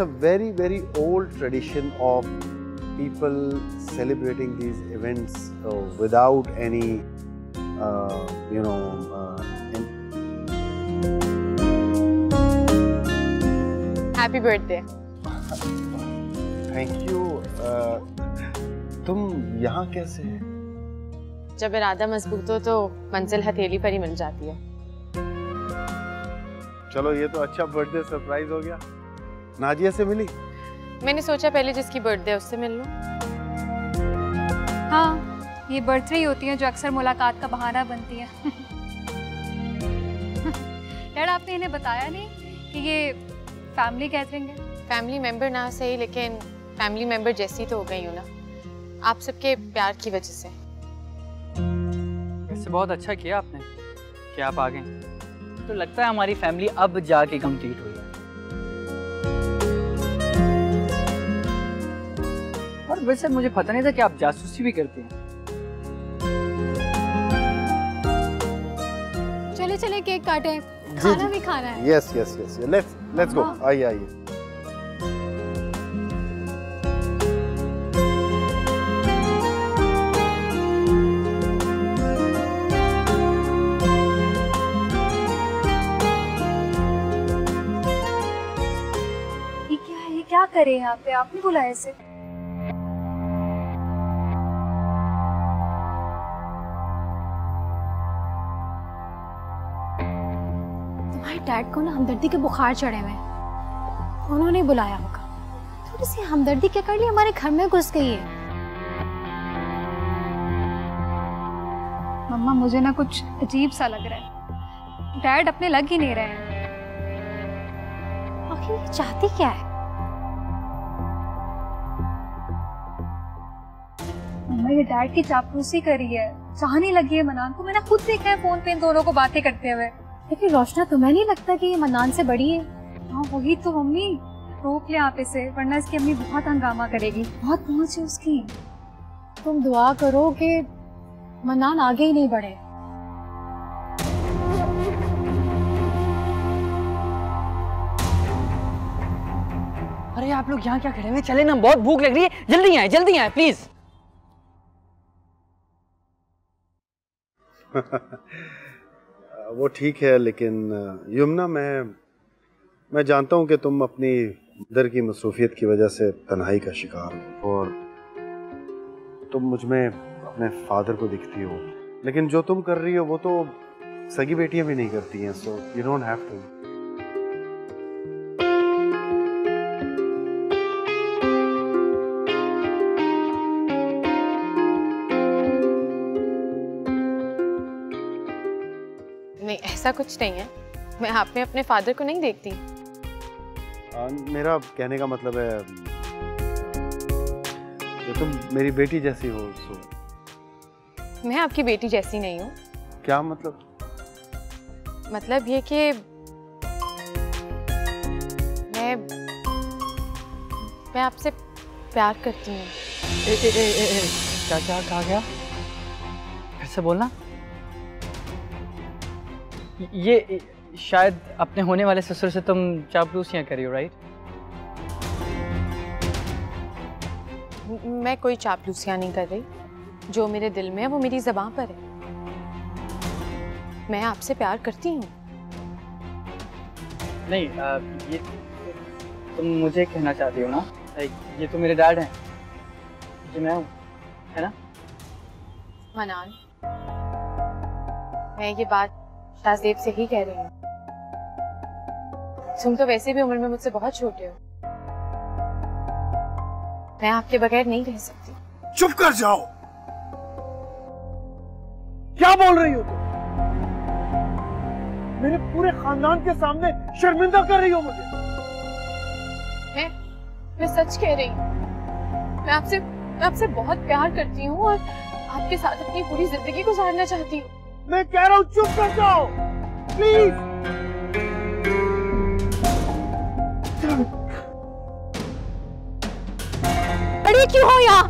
a very old tradition of people celebrating these events without any happy birthday. Thank you. तुम यहाँ कैसे? जब इरादा मजबूत हो तो मंजिल हथेली पर ही मिल जाती है। चलो ये तो अच्छा बर्थडे सरप्राइज हो गया। नाजिया से मिली? मैंने सोचा पहले जिसकी बर्थडे उससे मिल लूं। हाँ, ये बर्थडे ही होती है जो अक्सर मुलाकात का बहाना बनती है। डैड, आपने इन्हें बताया नहीं कि ये फैमिली गैदरिंग है? फैमिली मेंबर ना सही, लेकिन फैमिली मेंबर जैसी तो हो गई हूँ ना, आप सबके प्यार की वजह से। वैसे बहुत अच्छा किया आपने कि आप आ गए। तो लगता है हमारी फैमिली अब जाके कंप्लीट हुई है। और वैसे मुझे पता नहीं था कि आप जासूसी भी करती हैं। चले चले केक काटे, खाना भी खाना है। Yes yes yes, let's go. आइए आइए। ये क्या करे यहाँ पे? आपने बुलाया इसे? तुम्हारे डैड को ना हमदर्दी के बुखार चढ़े हुए, उन्होंने बुलाया होगा। थोड़ी सी हमदर्दी क्या कर ली, हमारे घर में घुस गई है। मम्मा, मुझे ना कुछ अजीब सा लग रहा है। डैड अपने लग ही नहीं रहे हैं। आखिर ये चाहती क्या है? मम्मा, ये डैड की चापलूसी करी है, चाहने लगी है मनान को। मैंने खुद देखा है फोन पे इन दोनों को बातें करते हुए। लेकिन रोशना, तुम्हें नहीं लगता कि ये मन्नान से बड़ी है? हाँ वही तो मम्मी, रोक ले आप इसे, वरना इसकी अम्मी बहुत हंगामा करेगी। बहुत पहुंच है उसकी। तुम दुआ करो कि मन्नान आगे ही नहीं बढ़े। अरे आप लोग यहाँ क्या खड़े हुए? चले ना, बहुत भूख लग रही है। जल्दी आए प्लीज। वो ठीक है, लेकिन यमुना, मैं जानता हूँ कि तुम अपनी मदर की मसरूफियत की वजह से तन्हाई का शिकार हो और तुम मुझ में अपने फादर को दिखती हो, लेकिन जो तुम कर रही हो वो तो सगी बेटियां भी नहीं करती हैं। So you don't have to. नहीं, ऐसा कुछ नहीं है। मैं आप में अपने फादर को नहीं देखती। मेरा कहने का मतलब है कि तुम मेरी बेटी जैसी हो। सो मैं आपकी बेटी जैसी नहीं हूँ। क्या मतलब? मतलब ये कि मैं आपसे प्यार करती हूँ। क्या कहा गया? फिर से बोलना। ये शायद अपने होने वाले ससुर से तुम चापलूसियां करी हो, राइट? मैं कोई चापलूसियां नहीं कर रही। जो मेरे दिल में है वो मेरी ज़बान पर है। मैं आपसे प्यार करती हूँ। नहीं, ये तुम मुझे कहना चाहती हो ना, ये तो मेरे डैड हैं, ये मैं हूँ, है ना? मनान, मैं ये बात शाहज़ेब से ही कह रही हूँ। तुम तो वैसे भी उम्र में मुझसे बहुत छोटे हो। मैं आपके बगैर नहीं रह सकती। चुप कर जाओ। क्या बोल रही हो तुम? मेरे पूरे खानदान के सामने शर्मिंदा कर रही हो मुझे। मैं सच कह रही हूँ। मैं आपसे बहुत प्यार करती हूँ और आपके साथ अपनी पूरी जिंदगी गुजारना चाहती हूँ। मैं कह रहा हूँ चुप कर जाओ प्लीज। अरे क्यों हो यहाँ?